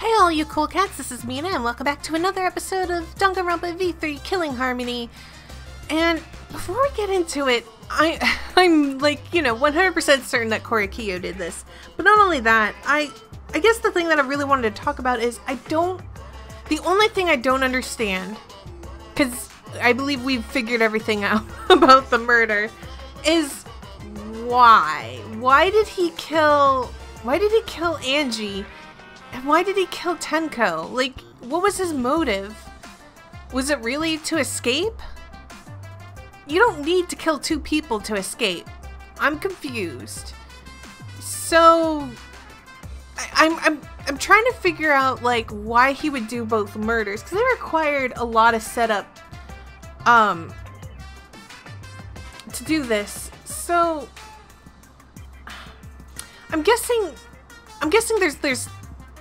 Hey all you cool cats, this is Mina and welcome back to another episode of Danganronpa V3 Killing Harmony. And before we get into it, I'm like, 100% certain that Korikiyo did this. But not only that, I guess the thing that I really wanted to talk about is the only thing I don't understand, because I believe we've figured everything out about the murder, is why? Why did he kill Angie? And why did he kill Tenko? Like, what was his motive? Was it really to escape? You don't need to kill two people to escape. I'm confused. So, I'm trying to figure out, like, why he would do both murders, because they required a lot of setup, to do this. So, I'm guessing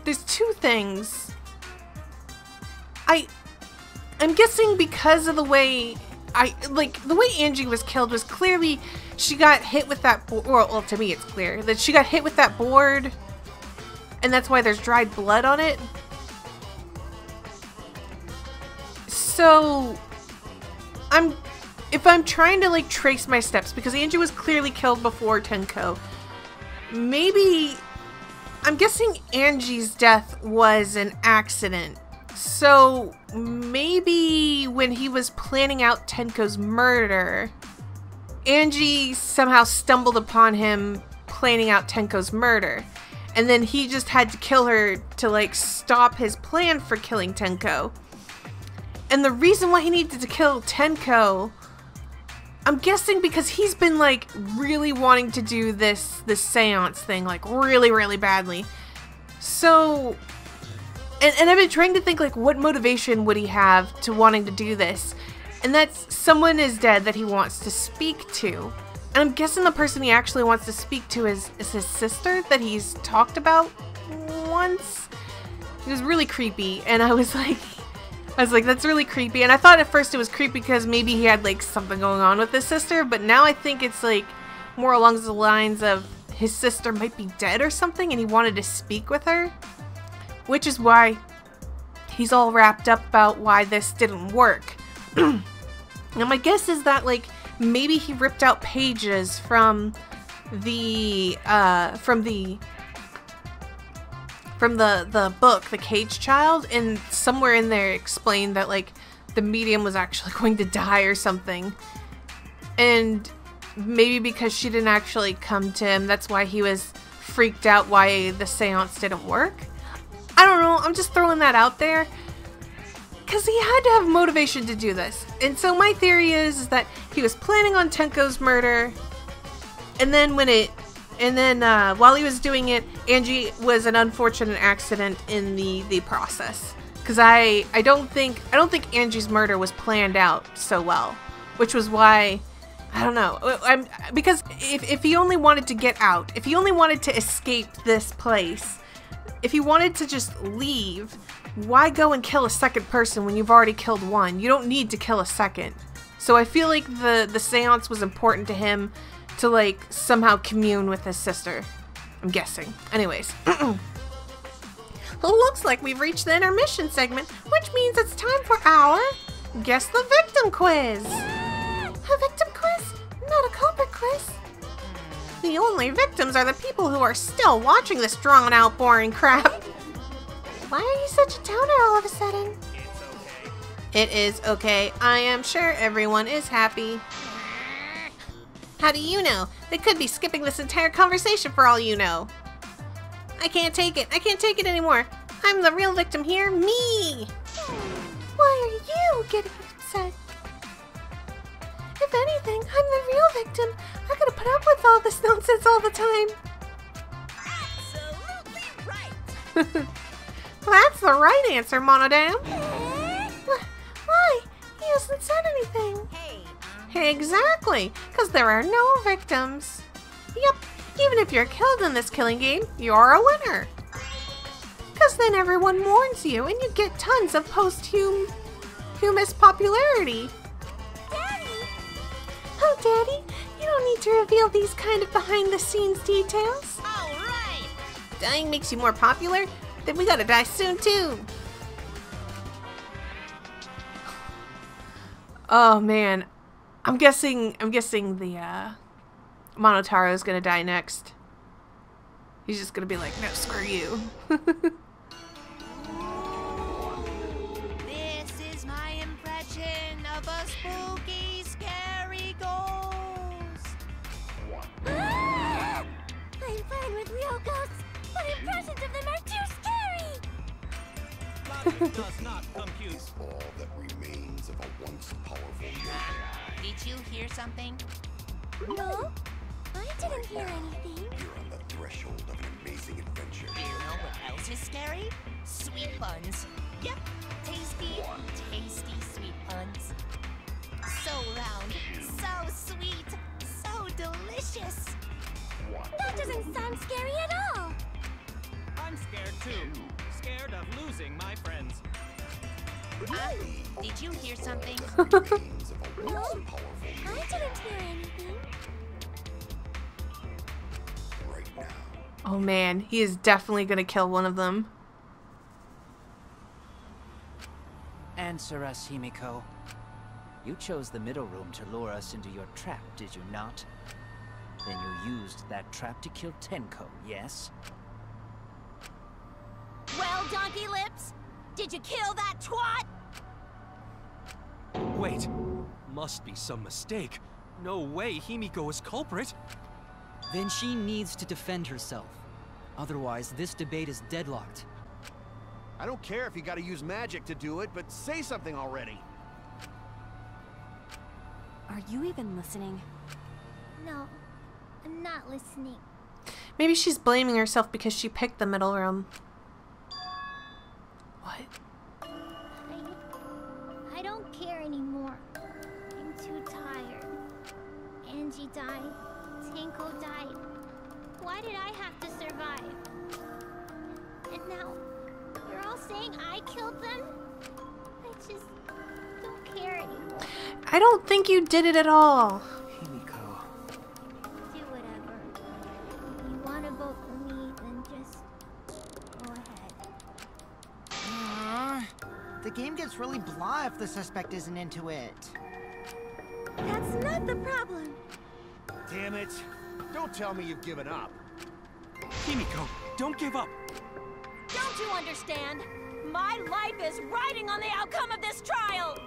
there's two things. I'm guessing because of the way the way Angie was killed was clearly she got hit with that board. Well, to me it's clear that she got hit with that board, and that's why there's dried blood on it. So if I'm trying to like trace my steps, because Angie was clearly killed before Tenko, maybe I'm guessing Angie's death was an accident. So maybe when he was planning out Tenko's murder, Angie somehow stumbled upon him planning out Tenko's murder. And then he just had to kill her to like stop his plan for killing Tenko. And the reason why he needed to kill Tenko, I'm guessing because he's been like really wanting to do this seance thing like really, really badly. So, and I've been trying to think like what motivation would he have to wanting to do this? And that's someone is dead that he wants to speak to. And I'm guessing the person he actually wants to speak to is his sister that he's talked about once. It was really creepy, and I was like, that's really creepy. And I thought at first it was creepy because maybe he had like something going on with his sister, but now I think it's like more along the lines of his sister might be dead or something and he wanted to speak with her, which is why he's all wrapped up about why this didn't work. Now my guess is that like maybe he ripped out pages from the book, The Caged Child, and somewhere in there explained that like the medium was actually going to die or something. And maybe because she didn't actually come to him, that's why he was freaked out why the seance didn't work. I don't know, I'm just throwing that out there. Because he had to have motivation to do this. And so my theory is that he was planning on Tenko's murder, and then while he was doing it, Angie was an unfortunate accident in the process. Because I don't think Angie's murder was planned out so well, which was why, I don't know. Because if he only wanted to get out, if he only wanted to escape this place, if he wanted to just leave, why go and kill a second person when you've already killed one? You don't need to kill a second. So I feel like the seance was important to him to like somehow commune with his sister. I'm guessing. Anyways. Looks like we've reached the intermission segment, which means it's time for our Guess the Victim quiz. A victim quiz? Not a culprit quiz. The only victims are the people who are still watching this drawn out boring crap. Why are you such a downer all of a sudden? It's okay. It is okay. I am sure everyone is happy. How do you know? They could be skipping this entire conversation for all you know. I can't take it. I can't take it anymore. I'm the real victim here. Me! Why are you getting upset? If anything, I'm the real victim. I gotta put up with all this nonsense all the time. Absolutely right. That's the right answer, Monodam. Why? He hasn't said anything. Hey. Exactly, because there are no victims. Yep, even if you're killed in this killing game, you're a winner. Because then everyone mourns you and you get tons of posthumous popularity. Daddy! Oh, Daddy, you don't need to reveal these kind of behind-the-scenes details. All right! Dying makes you more popular? Then we gotta die soon too. Oh man, I'm guessing the Monotaro is gonna die next. He's just gonna be like, no, screw you. This is my impression of a spooky, scary ghost. Ah! I'm fine with real ghosts, but impressions of them are too scary. Logic does not compute. All that remains of a once powerful nation. Did you hear something? No, I didn't hear anything. You're on the threshold of an amazing adventure. You know what else is scary? Sweet buns. Yep, tasty, tasty sweet buns. So round, so sweet, so delicious. That doesn't sound scary at all. I'm scared too. Scared of losing my friends. Did you hear something? Remains of a No, once powerful I nation. didn't hear anything. Right now. Oh man, he is definitely gonna kill one of them. Answer us, Himiko. You chose the middle room to lure us into your trap, did you not? Then you used that trap to kill Tenko, yes? Well, Donkey Lips, did you kill that twat? Wait, must be some mistake. No way Himiko is culprit. Then she needs to defend herself. Otherwise, this debate is deadlocked. I don't care if you gotta use magic to do it, but say something already. Are you even listening? No, I'm not listening. Maybe she's blaming herself because she picked the middle room. What? I don't care anymore. I'm too tired. Angie died. Tenko died. Why did I have to survive? And now, you're all saying I killed them? I just don't care anymore. I don't think you did it at all. Himiko. Do whatever. If you want to vote for me, then just go ahead. The game gets really blah if the suspect isn't into it. That's not the problem. Damn it. Don't tell me you've given up. Himiko, don't give up. Don't you understand? My life is riding on the outcome of this trial!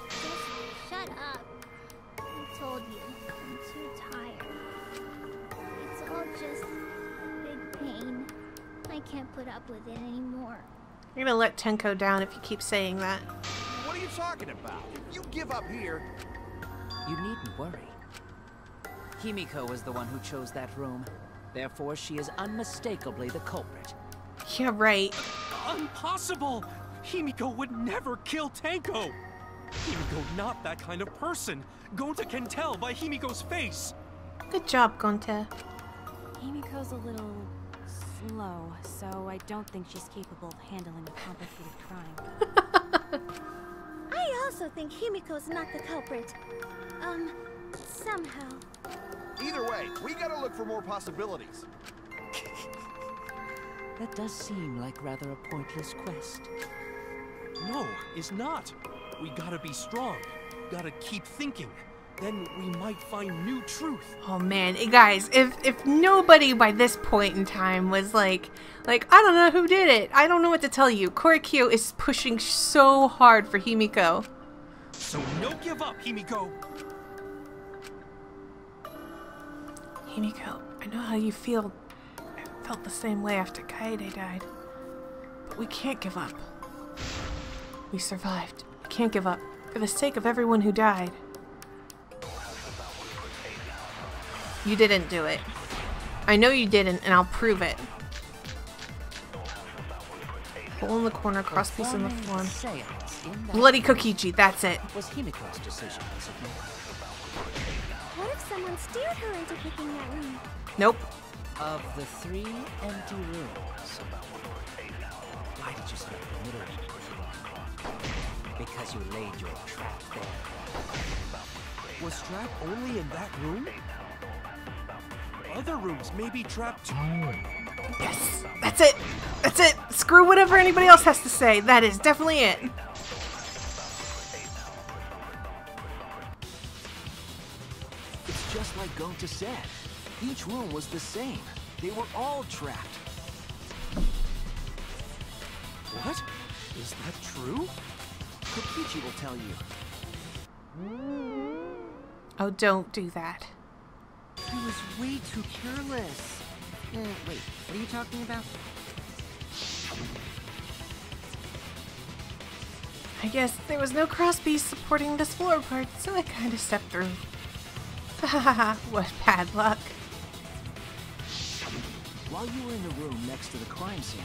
Just shut up. I told you, I'm too tired. It's all just big pain. I can't put up with it anymore. You're gonna let Tenko down if you keep saying that. What are you talking about? If you give up here... You needn't worry. Himiko was the one who chose that room. Therefore, she is unmistakably the culprit. Yeah, right. Impossible! Himiko would never kill Tenko! Himiko not that kind of person. Gonta can tell by Himiko's face. Good job, Gonta. Himiko's a little slow, so I don't think she's capable of handling a complicated crime. I also think Himiko's not the culprit. Somehow. Either way, we gotta look for more possibilities. That does seem like rather a pointless quest. No, it's not. We gotta be strong. Gotta keep thinking. Then we might find new truth. Oh man, guys, if nobody by this point in time was like, I don't know who did it. I don't know what to tell you. Korikyo is pushing so hard for Himiko. So no give up, Himiko. Himiko, I know how you feel. I felt the same way after Kaede died. But we can't give up. We survived. We can't give up. For the sake of everyone who died. You didn't do it. I know you didn't, and I'll prove it. Hole in the corner, cross piece in the form. Bloody Kokichi, that's it. Was Himiko's decision, was it not? What if someone steered her into picking that room? Nope. Of the 3 empty rooms, why did you select the middle one? Because you laid your trap there. Was trap only in that room? Other rooms may be trapped too. Yes, that's That's it. That's it. Screw whatever anybody else has to say. That is definitely it. It's just like Gonta said. Each room was the same. They were all trapped. What? Is that true? Kokichi will tell you. Oh, don't do that. He was way too careless. Wait, what are you talking about? I guess there was no crossbeam supporting this floorboard, so I kind of stepped through. Hahaha, what bad luck. While you were in the room next to the crime scene,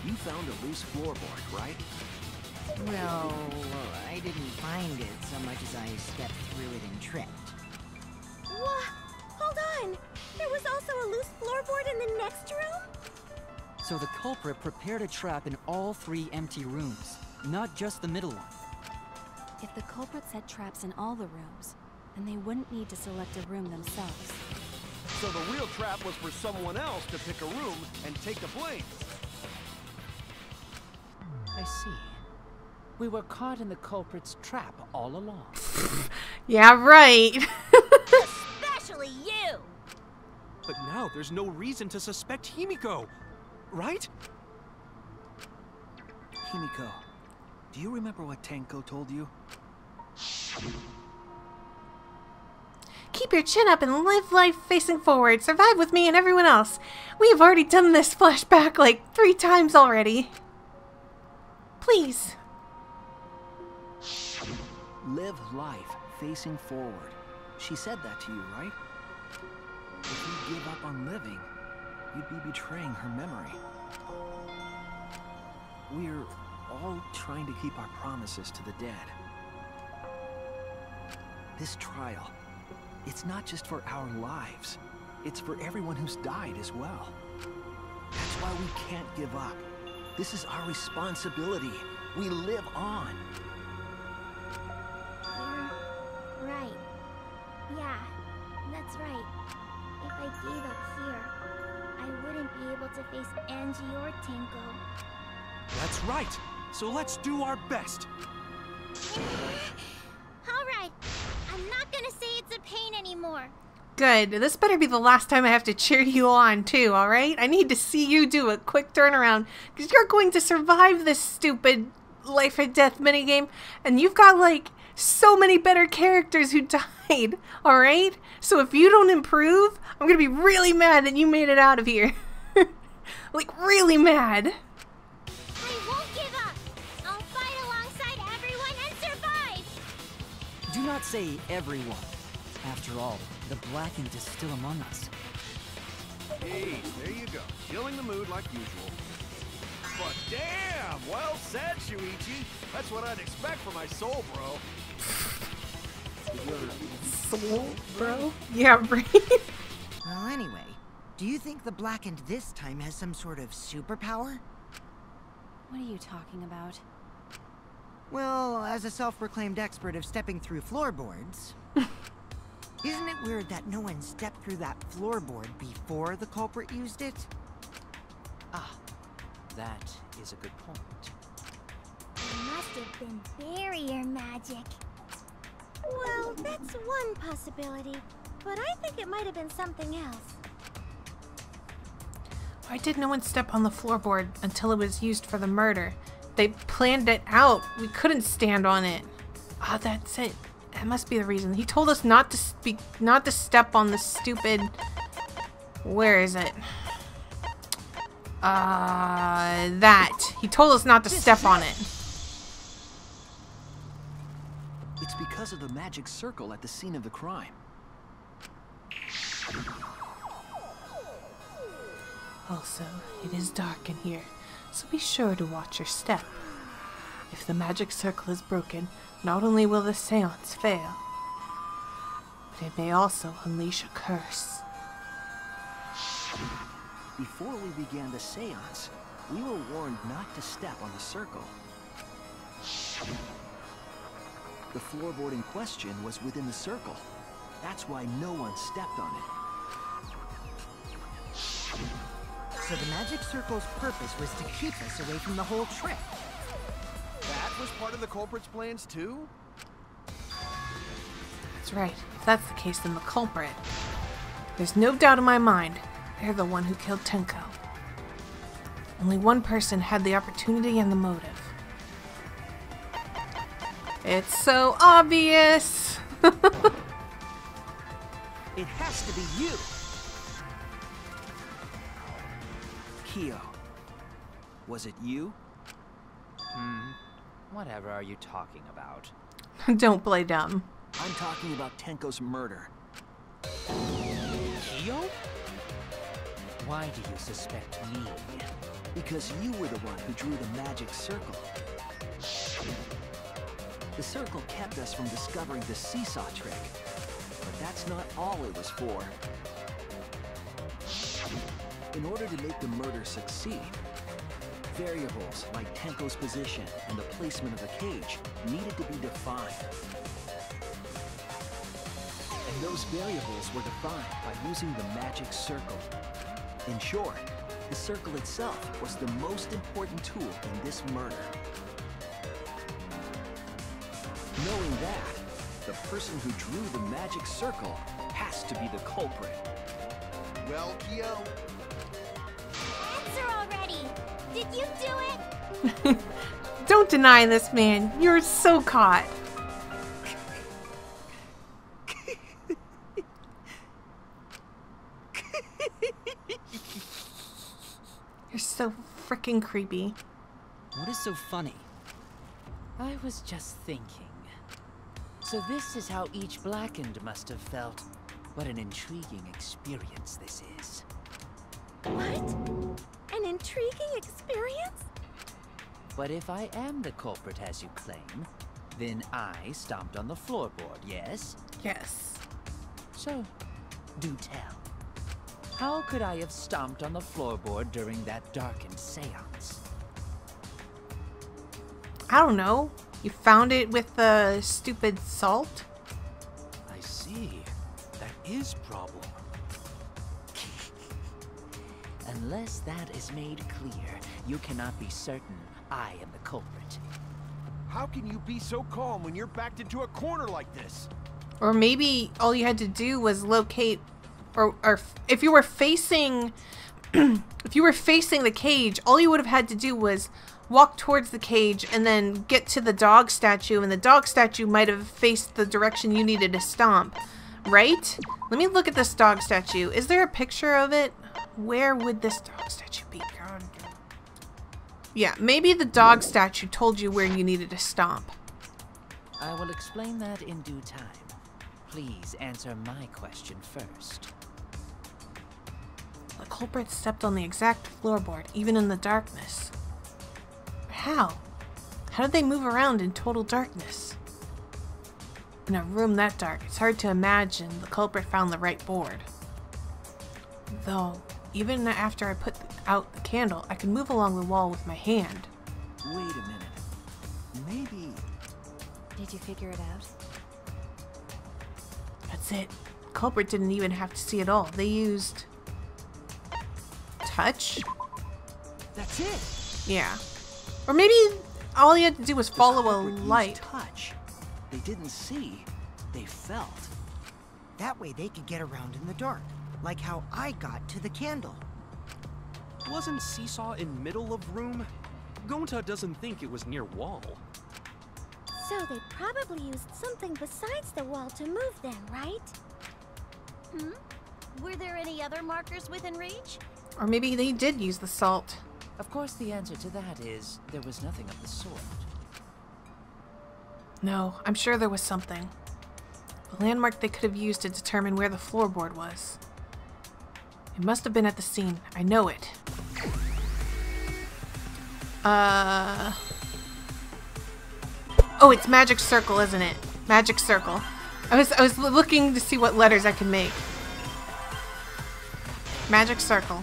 you found a loose floorboard, right? Well, I didn't find it so much as I stepped through it and tripped. What? Hold on! There was also a loose floorboard in the next room? So the culprit prepared a trap in all 3 empty rooms, not just the middle one. If the culprit set traps in all the rooms, then they wouldn't need to select a room themselves. So the real trap was for someone else to pick a room and take the blame. I see. We were caught in the culprit's trap all along. Yeah, right. Especially you! But now there's no reason to suspect Himiko, right? Himiko, do you remember what Tenko told you? Keep your chin up and live life facing forward. Survive with me and everyone else. We have already done this flashback like 3 times already. Please. Live life facing forward. She said that to you, right? If you give up on living, you'd be betraying her memory. We're all trying to keep our promises to the dead. This trial, it's not just for our lives. It's for everyone who's died as well. That's why we can't give up. This is our responsibility. We live on. You're right. Yeah, that's right. If I gave up here, I wouldn't be able to face Angie or Tenko. That's right. So let's do our best. Alright, I'm not gonna say it's a pain anymore. Good. This better be the last time I have to cheer you on, too, alright? I need to see you do a quick turnaround, because you're going to survive this stupid life or death minigame, and you've got, like, so many better characters who died, alright? So if you don't improve, I'm gonna be really mad that you made it out of here. Like, really mad. I won't give up. I'll fight alongside everyone and survive. Do not say everyone. After all, the Blackened is still among us. Hey, there you go. Killing the mood like usual. But damn, well said, Shuichi. That's what I'd expect from my soul, bro. Soul, bro? Yeah, right? Well, anyway, do you think the Blackened this time has some sort of superpower? What are you talking about? Well, as a self-proclaimed expert of stepping through floorboards, isn't it weird that no one stepped through that floorboard before the culprit used it? Ah, that is a good point. It must have been barrier magic. Well, that's one possibility, but I think it might have been something else. Why did no one step on the floorboard until it was used for the murder? They planned it out. We couldn't stand on it. Ah, that's it. That must be the reason. He told us not to step on the stupid... Where is it? That. He told us not to step on it. It's because of the magic circle at the scene of the crime. Also, it is dark in here, so be sure to watch your step. If the magic circle is broken, not only will the seance fail, but it may also unleash a curse. Before we began the seance, we were warned not to step on the circle. The floorboard in question was within the circle. That's why no one stepped on it. So the magic circle's purpose was to keep us away from the whole trick. That was part of the culprit's plans too? That's right. If that's the case, then the culprit. There's no doubt in my mind, they're the one who killed Tenko. Only one person had the opportunity and the motive. It's so obvious! It has to be you! Kyo, was it you? Whatever are you talking about? Don't play dumb. I'm talking about Tenko's murder. Kyo? Why do you suspect me? Because you were the one who drew the magic circle. The circle kept us from discovering the seesaw trick. But that's not all it was for. In order to make the murder succeed, variables like Tenko's position and the placement of the cage needed to be defined. And those variables were defined by using the magic circle. In short, the circle itself was the most important tool in this murder. Knowing that, the person who drew the magic circle has to be the culprit. Well, Kyo, Answer already! Did you do it? Don't deny this, man. You're so caught. You're so freaking creepy. What is so funny? I was just thinking. So this is how each Blackened must have felt. What an intriguing experience this is. What? An intriguing experience? But if I am the culprit as you claim, then I stomped on the floorboard, yes? Yes. So, do tell. How could I have stomped on the floorboard during that darkened seance? I don't know. You found it with the stupid salt? I see. That is problem. Unless that is made clear, you cannot be certain I am the culprit. how can you be so calm when you're backed into a corner like this? Or maybe all you had to do was locate, or if you were facing, if you were facing the cage, all you would have had to do was walk towards the cage and then get to the dog statue, and the dog statue might have faced the direction you needed to stomp, right? Let me look at this dog statue. Is there a picture of it? Where would this dog statue be? Yeah, maybe the dog statue told you where you needed to stomp. I will explain that in due time. Please answer my question first. The culprit stepped on the exact floorboard, even in the darkness. How? How did they move around in total darkness? In a room that dark, it's hard to imagine the culprit found the right board. Though, even after I put out the candle, I could move along the wall with my hand. Wait a minute. Maybe... Did you figure it out? That's it. The culprit didn't even have to see it all. They used... touch? That's it! Yeah. Or maybe all you had to do was follow a light. Touch. They didn't see. They felt. That way they could get around in the dark, like how I got to the candle. Wasn't Seesaw in middle of room? Gonta doesn't think it was near wall. So they probably used something besides the wall to move them, right? Were there any other markers within reach? Or maybe they did use the salt. Of course, the answer to that is there was nothing of the sort. No, I'm sure there was something. A landmark they could have used to determine where the floorboard was. It must have been at the scene. I know it. Oh, it's Magic Circle, isn't it? Magic Circle. I was looking to see what letters I could make. Magic Circle.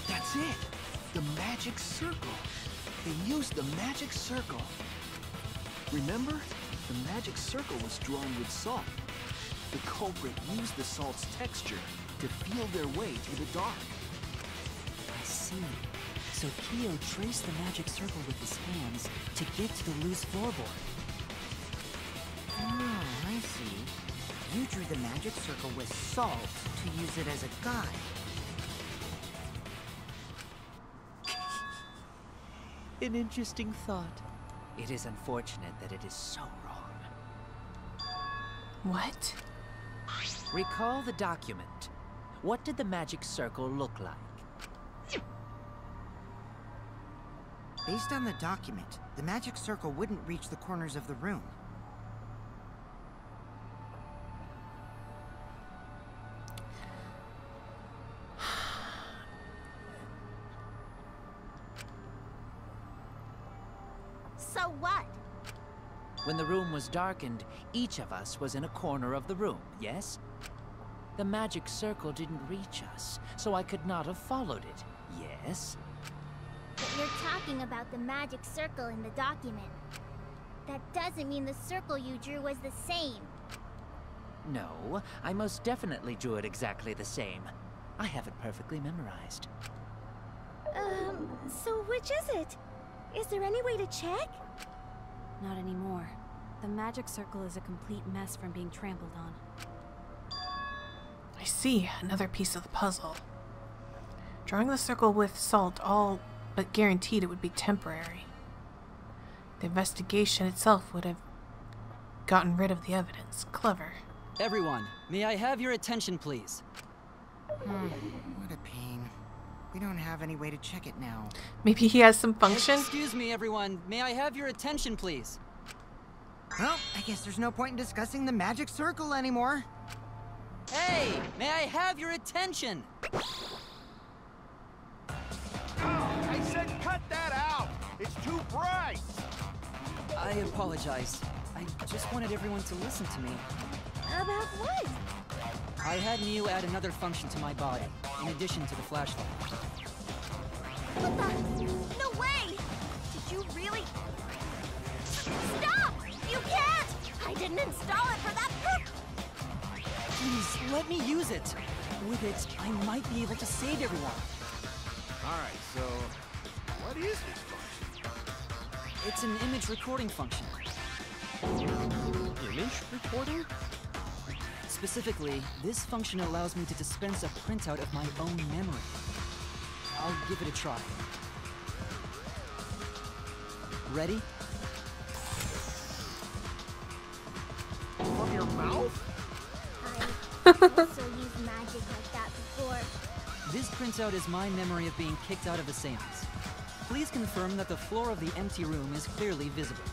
That's it! The magic circle. They used the magic circle. Remember? The magic circle was drawn with salt. the culprit used the salt's texture to feel their way through the dark. I see. So Kyo traced the magic circle with his hands to get to the loose floorboard. Ah, I see. You drew the magic circle with salt to use it as a guide. An interesting thought. It is unfortunate that it is so wrong. What? Recall the document. What did the magic circle look like? Based on the document, the magic circle wouldn't reach the corners of the room. So what? When the room was darkened, each of us was in a corner of the room, yes? The magic circle didn't reach us, so I could not have followed it, yes? But you're talking about the magic circle in the document. That doesn't mean the circle you drew was the same. No, I most definitely drew it exactly the same. I have it perfectly memorized. So which is it? Is there any way to check? Not anymore. The magic circle is a complete mess from being trampled on. I see. Another piece of the puzzle. Drawing the circle with salt all but guaranteed it would be temporary. The investigation itself would have gotten rid of the evidence. Clever. Everyone, may I have your attention, please? What a pain. We don't have any way to check it now. Maybe he has some function? Excuse me, everyone. May I have your attention, please? Well, I guess there's no point in discussing the magic circle anymore. Hey, may I have your attention? I said cut that out! It's too bright! I apologize. I just wanted everyone to listen to me. About what? I had Miu add another function to my body, in addition to the flashlight. What the? No way! Did you really? Stop! You can't! I didn't install it for that purpose! Please, let me use it. With it, I might be able to save everyone. Alright, so what is this function? It's an image recording function. Image recording? Specifically, this function allows me to dispense a printout of my own memory. I'll give it a try. Ready? From your mouth? I also used magic like that before. This printout is my memory of being kicked out of the seance. Please confirm that the floor of the empty room is clearly visible.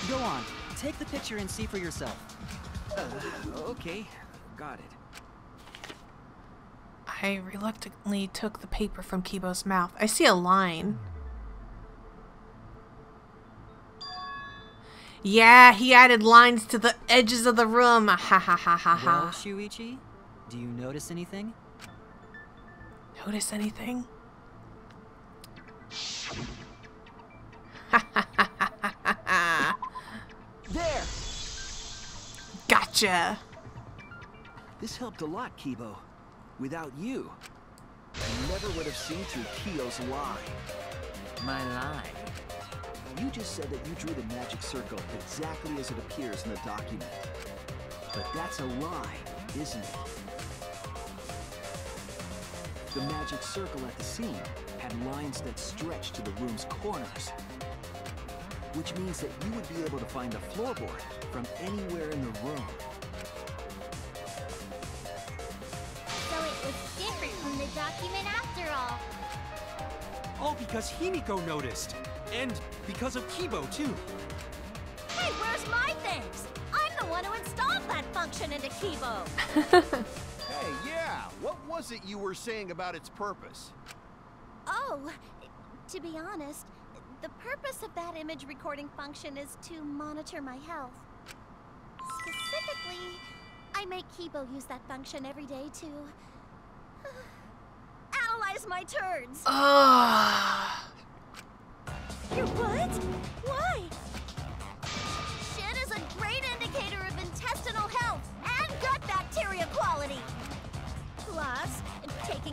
Go on, take the picture and see for yourself. Okay, got it. I reluctantly took the paper from Kibo's mouth. I see a line. Yeah, he added lines to the edges of the room. Ha ha ha ha Well, ha. Shuichi, do you notice anything? Notice anything? There! Gotcha. This helped a lot, Kibo. Without you, I never would have seen through Kyo's lie. My lie. You just said that you drew the magic circle exactly as it appears in the document. But that's a lie, isn't it? The magic circle at the scene had lines that stretched to the room's corners. Which means that you would be able to find the floorboard from anywhere in the room. So it was different from the document after all. All because Himiko noticed. And because of Kibo, too. Hey, where's my things? I'm the one who installed that function into Kibo. Hey, yeah, what was it you were saying about its purpose? Oh, to be honest, the purpose of that image recording function is to monitor my health. Specifically, I make Kibo use that function every day to analyze my turds. Your what? Why? Shit is a great indicator of intestinal health and gut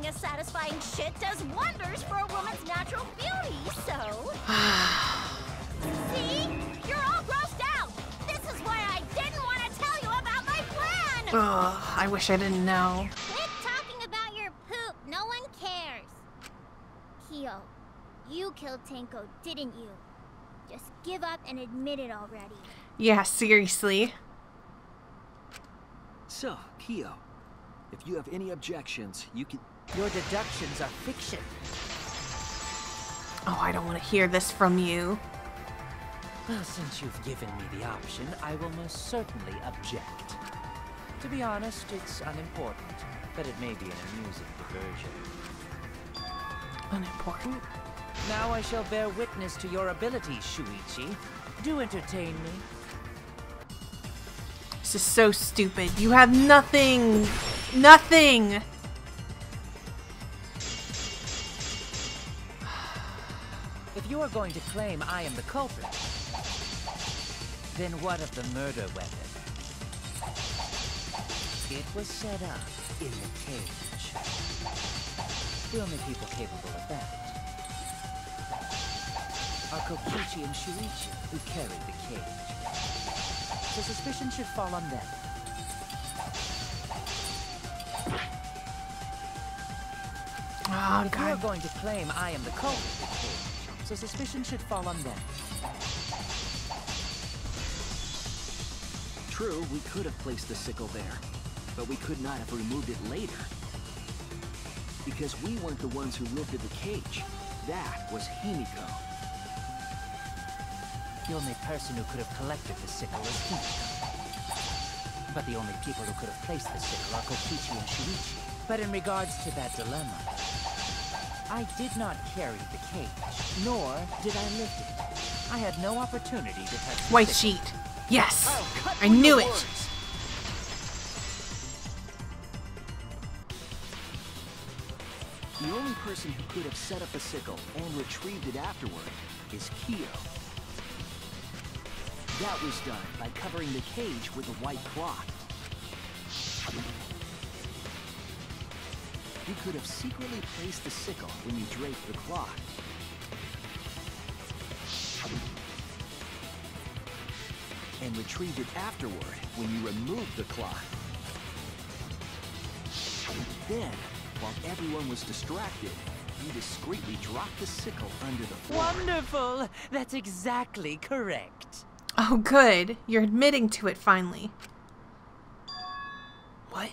a satisfying shit does wonders for a woman's natural beauty, so... See? You're all grossed out! This is why I didn't want to tell you about my plan! Ugh, I wish I didn't know. Quit talking about your poop. No one cares. Kyo, you killed Tenko, didn't you? Just give up and admit it already. Yeah, seriously. So, Kyo, if you have any objections, you can... Your deductions are fiction. Oh, I don't want to hear this from you. Well, since you've given me the option, I will most certainly object. To be honest, it's unimportant, but it may be an amusing diversion. Unimportant? Now I shall bear witness to your abilities, Shuichi. Do entertain me. This is so stupid. You have nothing. Nothing. If you are going to claim I am the culprit, then what of the murder weapon? It was set up in the cage. The only people capable of that are Kokichi and Shuichi, who carried the cage. So suspicion should fall on them. Oh, if God. you are going to claim I am the culprit of the cage, so suspicion should fall on them. True, we could have placed the sickle there, but we could not have removed it later. Because we weren't the ones who lifted the cage. That was Himiko. The only person who could have collected the sickle is Himiko. But the only people who could have placed the sickle are Kokichi and Shuichi. But in regards to that dilemma, I did not carry the cage, nor did I lift it. I had no opportunity to touch the White sickle. sheet. Yes. I knew it. The only person who could have set up a sickle and retrieved it afterward is Kyo. That was done by covering the cage with a white cloth. You could have secretly placed the sickle when you draped the cloth. And retrieved it afterward when you removed the cloth. Then, while everyone was distracted, you discreetly dropped the sickle under the floor. Wonderful! That's exactly correct. Oh, good. You're admitting to it finally. What?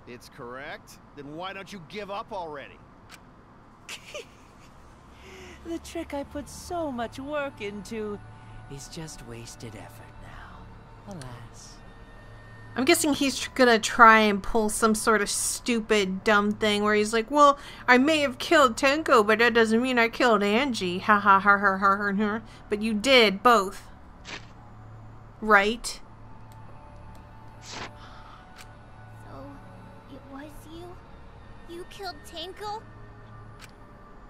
It's correct? Then why don't you give up already? The trick I put so much work into is just wasted effort now. Alas. I'm guessing he's gonna try and pull some sort of stupid, dumb thing where he's like, well, I may have killed Tenko, but that doesn't mean I killed Angie. Ha ha ha ha ha ha ha. But you did both. Right? So, it was you? You killed Tenko?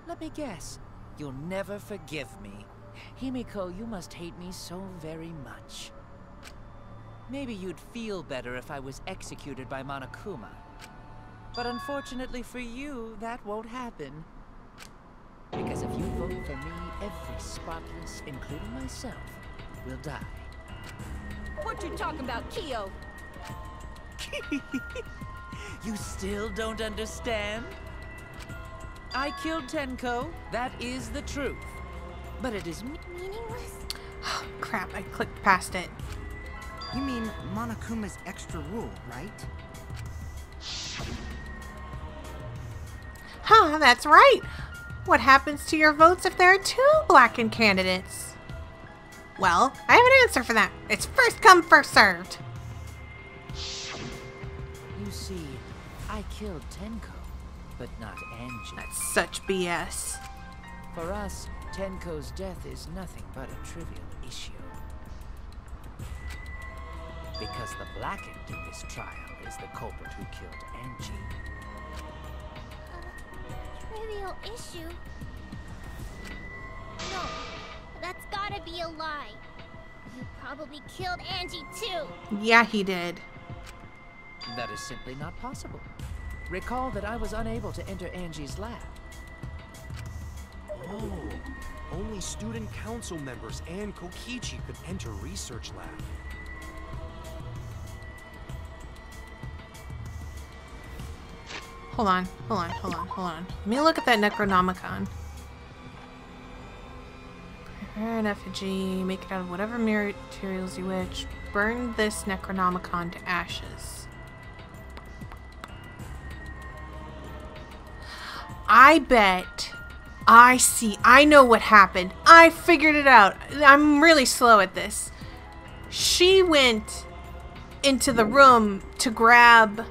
Let me guess. You'll never forgive me. Himiko, you must hate me so very much. Maybe you'd feel better if I was executed by Monokuma. But unfortunately for you, that won't happen. Because if you vote for me, every spotless, including myself, will die. What you talking about, Kyo? You still don't understand? I killed Tenko. That is the truth. But it is meaningless? Crap, I clicked past it. You mean Monokuma's extra rule, right? Huh, that's right. What happens to your votes if there are two blackened candidates? Well, I have an answer for that. It's first come, first served. You see, I killed Tenko, but not Angie. That's such BS. For us, Tenko's death is nothing but a trivial issue. Because the blackened in this trial is the culprit who killed Angie. Trivial issue? No, that's gotta be a lie. You probably killed Angie too. Yeah, he did. That is simply not possible. Recall that I was unable to enter Angie's lab. Oh, only student council members and Kokichi could enter research lab. Hold on. Let me look at that Necronomicon. Prepare an effigy, make it out of whatever materials you wish. Burn this Necronomicon to ashes. I bet. I know what happened. I figured it out. I'm really slow at this. She went into the room to grab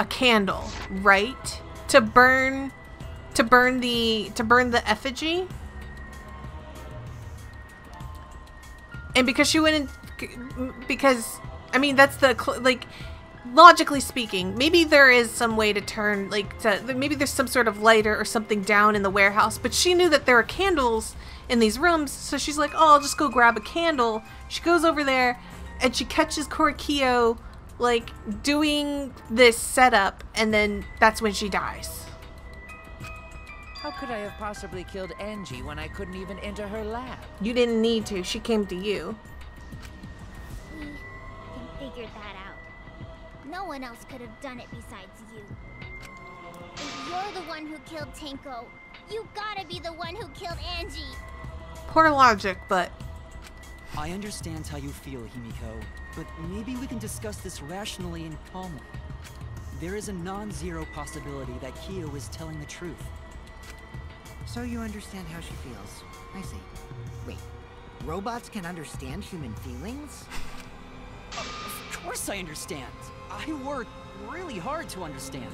a candle, right? To burn the effigy. And because she went in, because I mean that's the like logically speaking, maybe there is some way to turn maybe there's some sort of lighter or something down in the warehouse, but she knew that there are candles in these rooms, so she's like, "Oh, I'll just go grab a candle." She goes over there and she catches Korikyo like doing this setup, and then that's when she dies. How could I have possibly killed Angie when I couldn't even enter her lab? You didn't need to. She came to you. We can figure that out. No one else could have done it besides you. If you're the one who killed Tenko, you gotta be the one who killed Angie. Poor logic, but... I understand how you feel, Himiko, but maybe we can discuss this rationally and calmly. There is a non-zero possibility that Kyo is telling the truth. So you understand how she feels. I see. Wait, robots can understand human feelings? Of course I understand. I worked really hard to understand.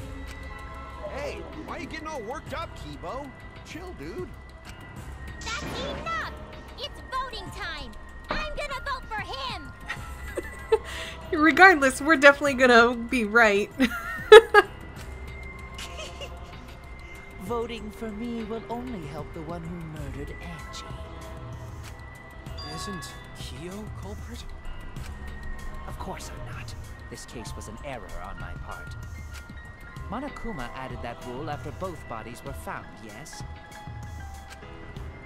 Hey, why are you getting all worked up, Kibo? Chill, dude. That's enough! It's voting time! I'm gonna vote for him! Regardless, we're definitely gonna be right. Voting for me will only help the one who murdered Angie. Isn't Kyo culprit? Of course I'm not. This case was an error on my part. Monokuma added that rule after both bodies were found, yes?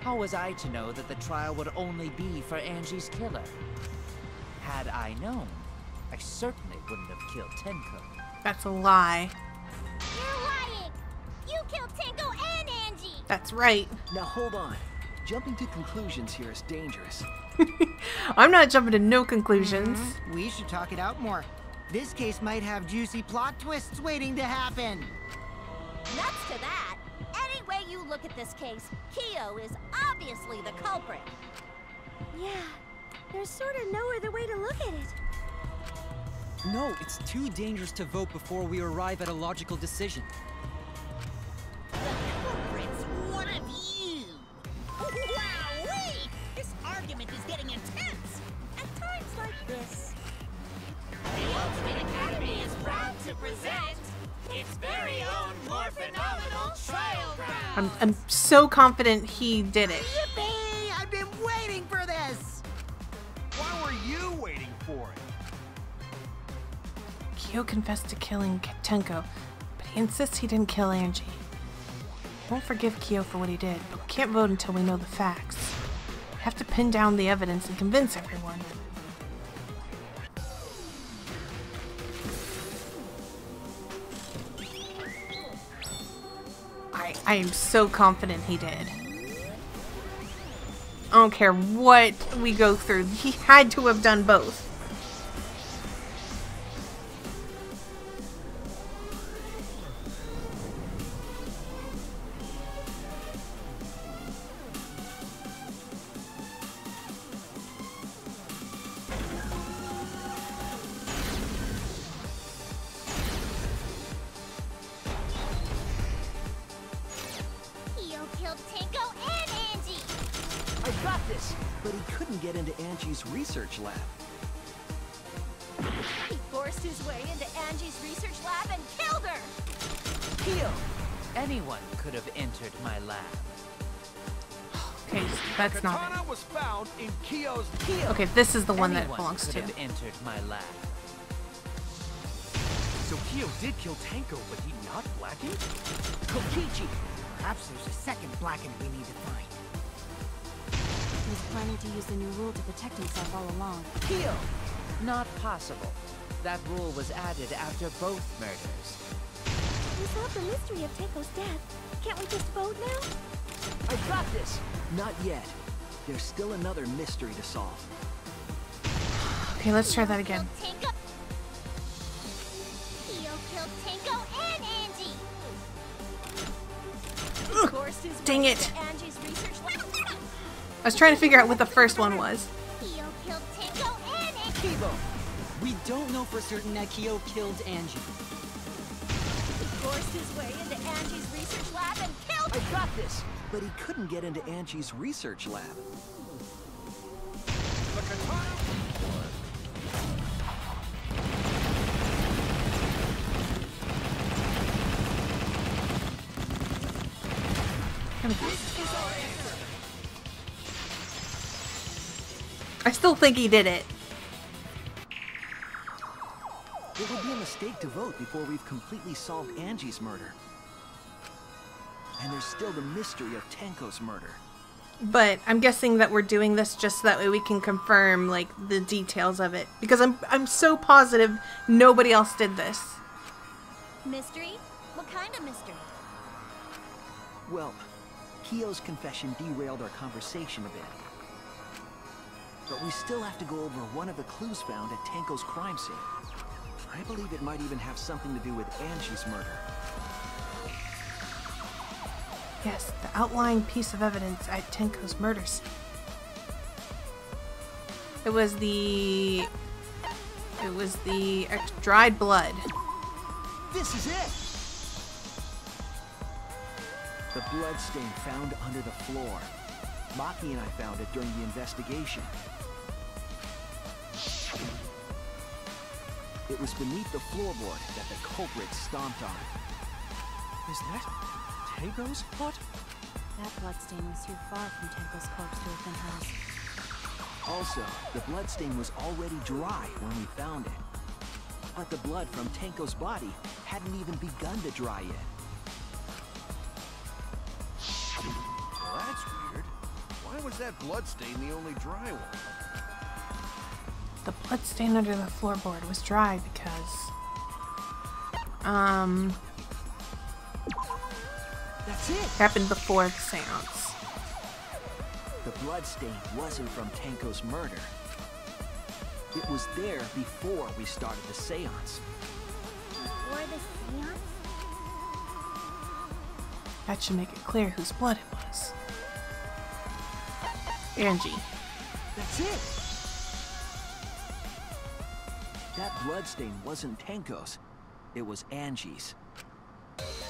How was I to know that the trial would only be for Angie's killer? Had I known, I certainly wouldn't have killed Tenko. That's a lie. You're lying! You killed Tenko and Angie! That's right. Now hold on. Jumping to conclusions here is dangerous. I'm not jumping to no conclusions. We should talk it out more. This case might have juicy plot twists waiting to happen. Nuts to that. Any way you look at this case, Kyo is obviously the culprit. Yeah, there's sort of no other way to look at it. No, it's too dangerous to vote before we arrive at a logical decision. The culprit's one of you! Wowee! This argument is getting intense! At times like this. The Ultimate Academy is proud to present its very own more phenomenal trial ground! I'm so confident he did it. Yippee! I've been waiting for this! Why were you waiting for it? Kyo confessed to killing Tenko, but he insists he didn't kill Angie. I won't forgive Kyo for what he did, but we can't vote until we know the facts. We have to pin down the evidence and convince everyone. I am so confident he did. I don't care what we go through. He had to have done both. But he couldn't get into Angie's research lab. He forced his way into Angie's research lab and killed her! Kyo! Anyone could have entered my lab. Okay, that's not Katana was found in Kyo's... Okay, this is the one that Anyone belongs could to. have entered my lab. So Kyo did kill Tanko, but he not blackened? Kokichi! Perhaps there's a second blackened we need to find. He was planning to use the new rule to protect himself all along. Kyo! Not possible. That rule was added after both murders. We solved the mystery of Teiko's death. Can't we just vote now? I got this! Not yet. There's still another mystery to solve. Okay, let's try that again. Kyo killed Tanko and Angie. Dang it! Angie's research lab. I was trying to figure out what the first one was. Kyo killed Tanko and Angie. Kibo! We don't know for certain that Kyo killed Angie. He forced his way into Angie's research lab and killed. I got this! But he couldn't get into Angie's research lab. The katana. I still think he did it. It would be a mistake to vote before we've completely solved Angie's murder. And there's still the mystery of Tanko's murder. But I'm guessing that we're doing this just so that way we can confirm like the details of it. Because I'm so positive nobody else did this. Mystery? What kind of mystery? Well, Kyo's confession derailed our conversation a bit. But we still have to go over one of the clues found at Tanko's crime scene. I believe it might even have something to do with Angie's murder. Yes, the outlying piece of evidence at Tenko's murder scene. It was the dried blood. This is it! The blood stain found under the floor. Maki and I found it during the investigation. It was beneath the floorboard that the culprit stomped on. Is that Tango's blood? That bloodstain was too far from Tenko's corpse to have been hers. Also, the bloodstain was already dry when we found it. But the blood from Tanko's body hadn't even begun to dry yet. Well, that's weird. Why was that bloodstain the only dry one? The blood stain under the floorboard was dry because That's it! happened before the seance. The bloodstain wasn't from Tanko's murder. It was there before we started the seance. Or the seance? That should make it clear whose blood it was. Angie. That's it! That bloodstain wasn't Tanko's. It was Angie's.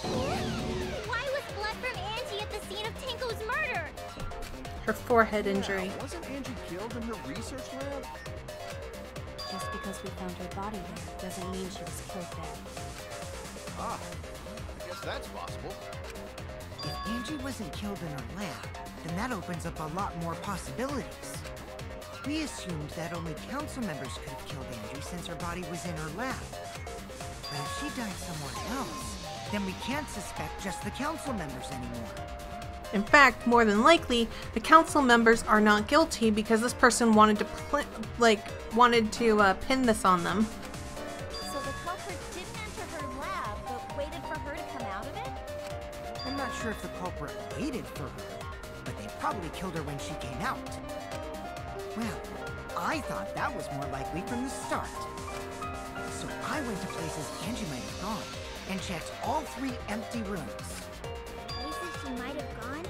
Why was blood from Angie at the scene of Tanko's murder? Her forehead injury. Wasn't Angie killed in her research lab? Just because we found her body there doesn't mean she was killed there. Ah, I guess that's possible. If Angie wasn't killed in her lab, then that opens up a lot more possibilities. We assumed that only council members could have killed Angie since her body was in her lab. But if she died somewhere else, then we can't suspect just the council members anymore. In fact, more than likely, the council members are not guilty because this person wanted to pin this on them. So the culprit didn't enter her lab, but waited for her to come out of it? I'm not sure if the culprit waited for her, but they probably killed her when she came out. Well, I thought that was more likely from the start. So I went to places Angie might have gone and checked all 3 empty rooms. Places she might have gone?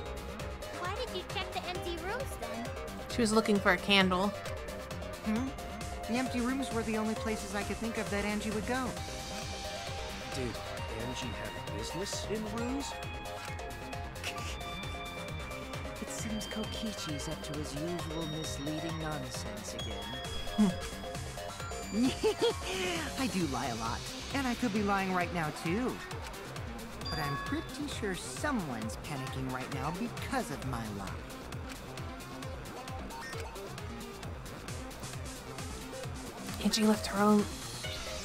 Why did you check the empty rooms then? She was looking for a candle. The empty rooms were the only places I could think of that Angie would go. Did Angie have business in rooms? It seems Kokichi's up to his usual misleading nonsense again. I do lie a lot, and I could be lying right now too. But I'm pretty sure someone's panicking right now because of my lie.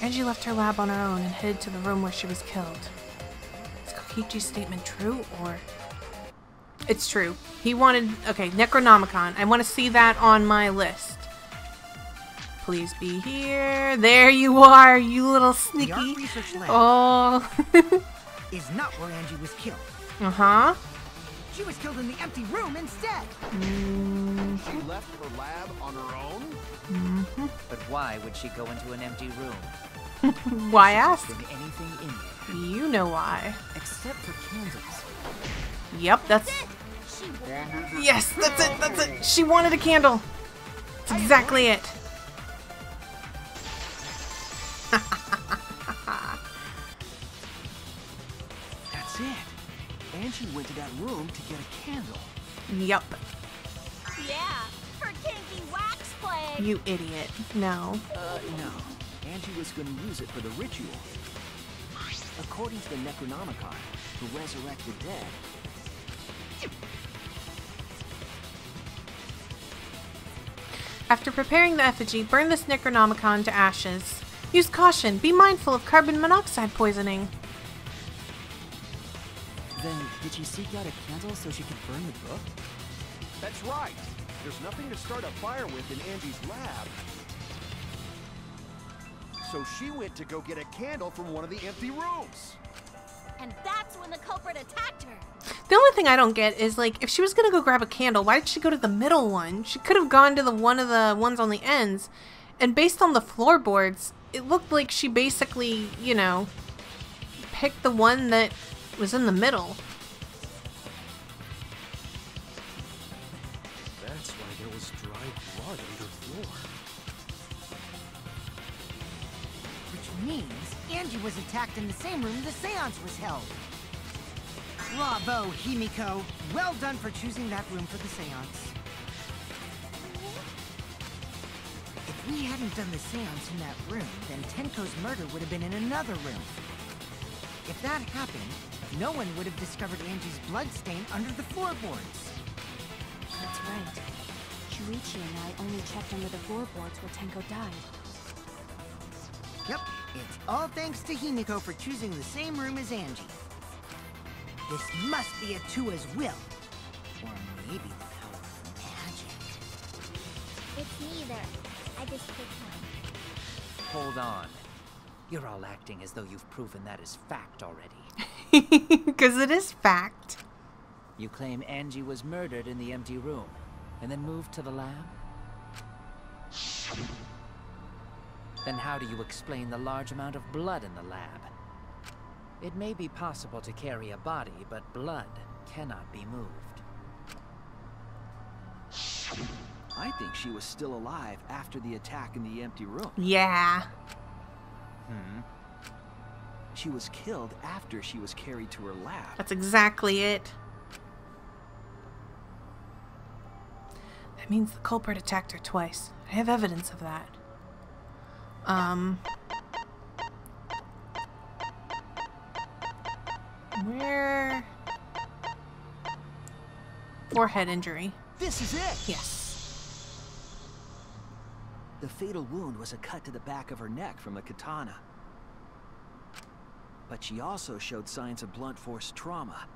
Angie left her lab on her own and headed to the room where she was killed. Is Kokichi's statement true, or... It's true. He wanted... Okay, Necronomicon. I want to see that on my list. Please be here. There you are, you little sneaky. The art research lab Oh. is not where Angie was killed. Uh-huh. She was killed in the empty room instead. She left her lab on her own? Mm-hmm. But why would she go into an empty room? Why ask? Anything in there. You know why. Except for candles. Yep, that's... Yes, that's it, that's it. She wanted a candle. That's exactly it. That's it. Angie went to that room to get a candle. Yep. Yeah, her kinky wax play. You idiot. No. No. Angie was going to use it for the ritual. According to the Necronomicon, to resurrect the dead. After preparing the effigy, burn this Necronomicon to ashes. Use caution. Be mindful of carbon monoxide poisoning. Then, did she seek out a candle so she could burn the book? That's right. There's nothing to start a fire with in Angie's lab. So she went to go get a candle from one of the empty rooms. And that's when the culprit attacked her. The only thing I don't get is, like, if she was gonna go grab a candle, why did she go to the middle one? She could have gone to the one of the ones on the ends. And based on the floorboards, it looked like she basically, you know, picked the one that was in the middle. That's why there was dry blood underfloor. Which means Angie was attacked in the same room the seance was held. Bravo, Himiko. Well done for choosing that room for the seance. If we hadn't done the seance in that room, then Tenko's murder would have been in another room. If that happened, no one would have discovered Angie's bloodstain under the floorboards. That's right. Shuichi and I only checked under the floorboards where Tenko died. Yep, it's all thanks to Himiko for choosing the same room as Angie. This must be Atua's will. Or maybe the power of magic. It's neither. I just picked one. Hold on. You're all acting as though you've proven that is fact already. Because it is fact. You claim Angie was murdered in the empty room, and then moved to the lab? Then how do you explain the large amount of blood in the lab? It may be possible to carry a body, but blood cannot be moved. I think she was still alive after the attack in the empty room. Yeah. She was killed after she was carried to her lab. That's exactly it. That means the culprit attacked her twice. I have evidence of that. Where? Forehead injury. This is it! Yes. The fatal wound was a cut to the back of her neck from a katana. But she also showed signs of blunt force trauma,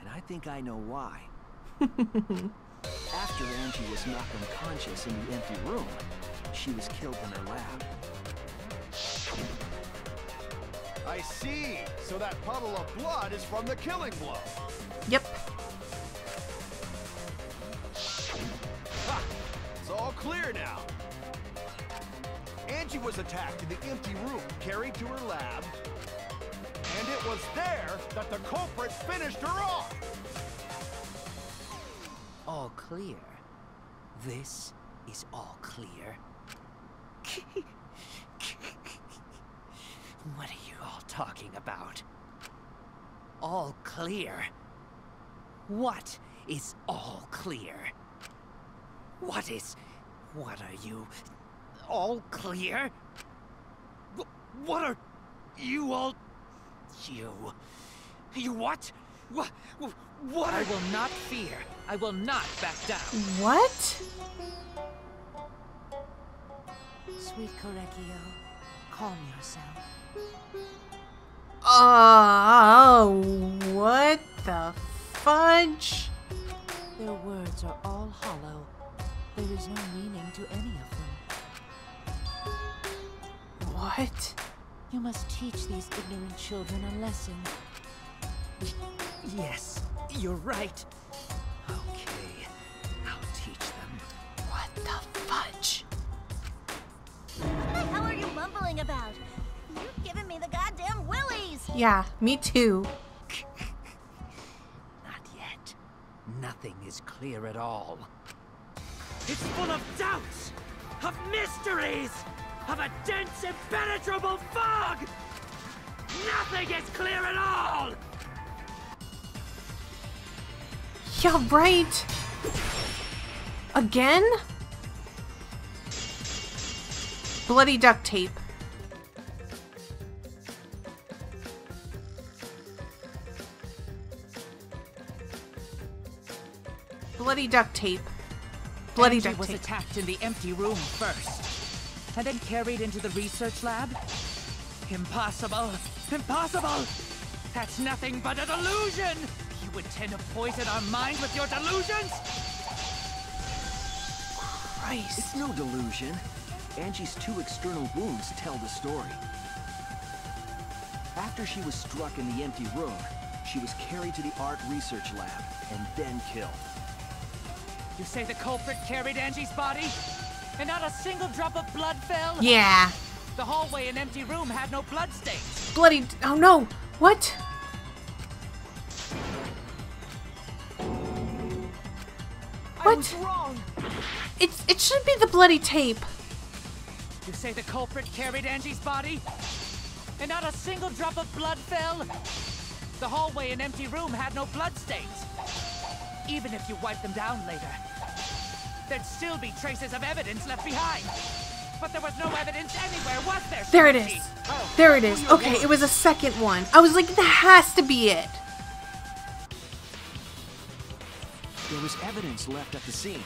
and I think I know why. After Angie was knocked unconscious in the empty room, she was killed in her lab. I see. So that puddle of blood is from the killing blow. Yep. Ha! It's all clear now. Angie was attacked in the empty room, carried to her lab, and it was there that the culprit finished her off. All clear. This is all clear. What are you all talking about? All clear? What is all clear? What are you? All clear? What are you all? You what? What? I will not fear. I will not back down. What? Sweet Korekio, Calm yourself. Oh, what the fudge? Their words are all hollow. There is no meaning to any of them. What? You must teach these ignorant children a lesson. Yes, you're right. Okay, I'll teach them. What the fudge? What the hell are you mumbling about? You've given me the goddamn willies! Yeah, me too. Not yet. Nothing is clear at all. It's full of doubts, of mysteries, of a dense, impenetrable fog! Nothing is clear at all! Yeah, right. Again? Bloody duct tape. Bloody duct tape. Bloody Angie duct was tape. attacked in the empty room first, and then carried into the research lab? Impossible! Impossible! That's nothing but a delusion! You intend to poison our minds with your delusions? Christ. It's no delusion. Angie's 2 external wounds tell the story. After she was struck in the empty room, she was carried to the art research lab and then killed. You say the culprit carried Angie's body? And not a single drop of blood fell? Yeah. The hallway and empty room had no blood stains. Bloody... Oh no. What? What? I was wrong. It should be the bloody tape. You say the culprit carried Angie's body? And not a single drop of blood fell? The hallway and empty room had no blood stains. Even if you wipe them down later, there'd still be traces of evidence left behind. But there was no evidence anywhere, was there? There it Sweetie? is. Oh, There it is. Okay, it was a second one. I was like, that has to be it. There was evidence left at the scene.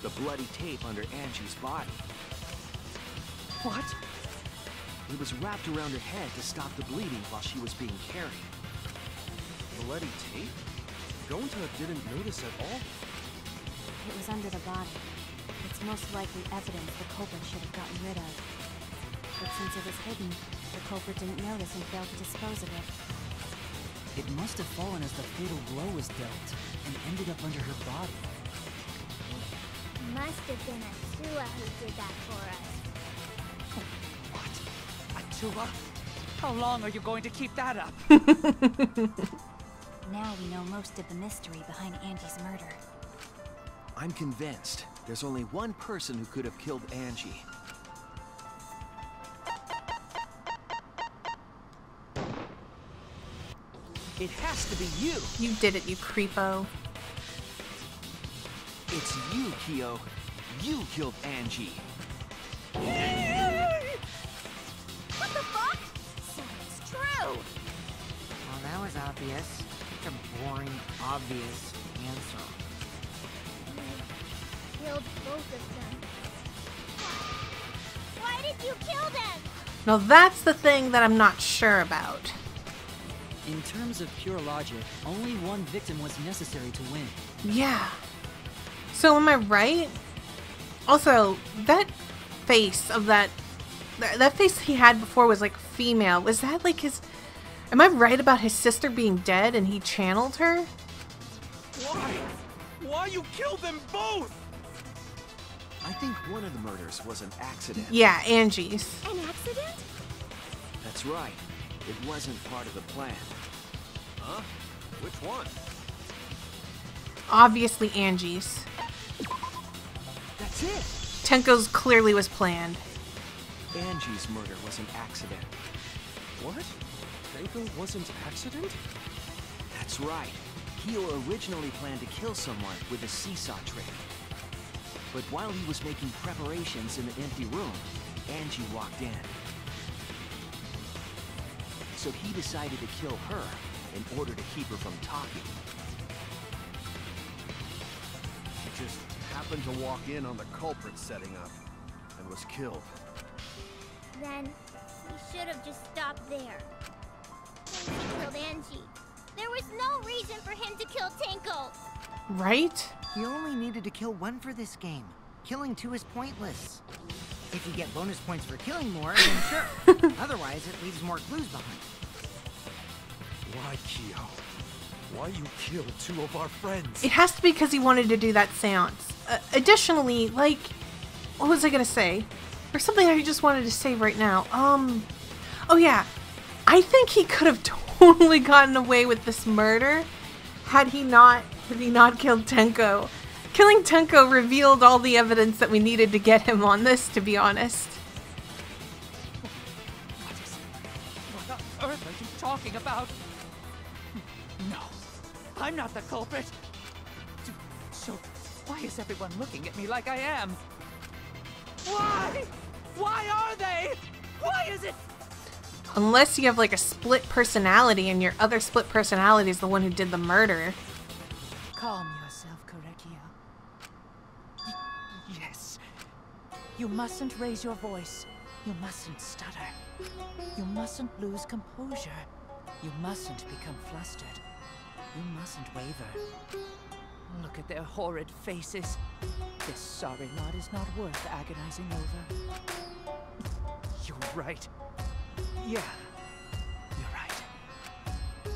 The bloody tape under Angie's body. What? It was wrapped around her head to stop the bleeding while she was being carried. Bloody tape? Gonta didn't notice at all. It was under the body. It's most likely evidence the culprit should have gotten rid of. But since it was hidden, the culprit didn't notice and failed to dispose of it. It must have fallen as the fatal blow was dealt and ended up under her body. Must have been Atua who did that for us. What? Atua? How long are you going to keep that up? Now we know most of the mystery behind Angie's murder. I'm convinced there's only one person who could have killed Angie. It has to be you. You did it, you creepo. It's you, Kyo. You killed Angie. What the fuck? So it's true! Well, that was obvious. Such a boring, obvious answer. Killed both of them. Why did you kill them? Now that's the thing that I'm not sure about. In terms of pure logic, only one victim was necessary to win. Yeah. So am I right? Also, that face of that face he had before was like female. Was that like his... Am I right about his sister being dead and he channeled her? Why? Why you killed them both? I think one of the murders was an accident. Yeah, Angie's. An accident? That's right. It wasn't part of the plan. Huh? Which one? Obviously Angie's. That's it! Tenko's clearly was planned. Angie's murder was an accident. What? Tenko wasn't accident? That's right. Kyo originally planned to kill someone with a seesaw trick. But while he was making preparations in the empty room, Angie walked in. So he decided to kill her in order to keep her from talking. She just happened to walk in on the culprit setting up and was killed. Then, should have just stopped there. He killed Angie. There was no reason for him to kill Tinkle. Right? You only needed to kill one for this game. Killing two is pointless. If you get bonus points for killing more, then sure. Otherwise, it leaves more clues behind. Why, Kyo? Why you kill two of our friends? It has to be because he wanted to do that seance. Additionally, like, what was I gonna say? Or something I just wanted to say right now. Oh yeah. I think he could have totally gotten away with this murder had he not killed Tenko. Killing Tenko revealed all the evidence that we needed to get him on this, to be honest. What on earth are you talking about? No, I'm not the culprit. So, why is everyone looking at me like I am? Why? Why are they? Why is it? Unless you have like a split personality and your other split personality is the one who did the murder. Calm yourself, Korekiyo. Yes. You mustn't raise your voice. You mustn't stutter. You mustn't lose composure. You mustn't become flustered. You mustn't waver. Look at their horrid faces. This sorry lot is not worth agonizing over. You're right. Yeah, you're right.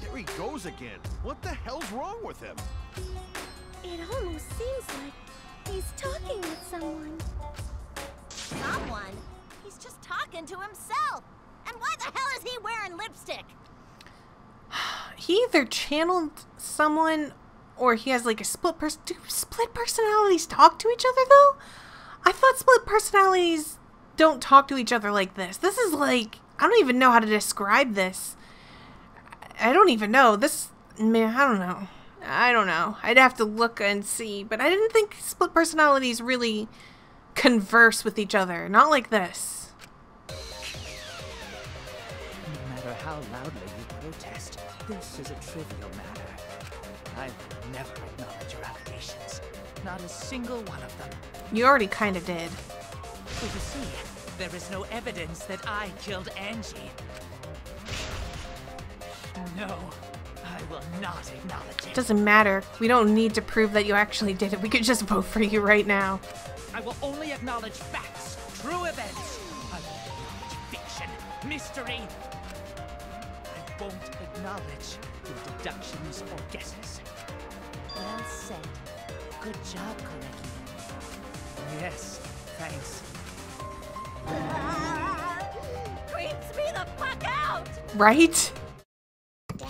There he goes again. What the hell's wrong with him? It almost seems like he's talking with someone. Someone? He's just talking to himself. And why the hell is he wearing lipstick? He either channeled someone or he has like a split person. Do split personalities talk to each other though? I thought split personalities don't talk to each other like this. This is like, I don't even know how to describe this. I don't even know. This, man, I don't know. I'd have to look and see, but I didn't think split personalities really converse with each other. Not like this. No matter how loudly you protest, this is a trivial matter. I will never acknowledge your allegations. Not a single one of them. You already kind of did. But you see, there is no evidence that I killed Angie. No, I will not acknowledge it. Doesn't matter. We don't need to prove that you actually did it. We could just vote for you right now. I will only acknowledge facts, true events. I won't acknowledge fiction, mystery. I won't acknowledge your deductions or guesses. Well said. Good job, Korekiyo. Yes, thanks. Creeps me the fuck out! Right? Then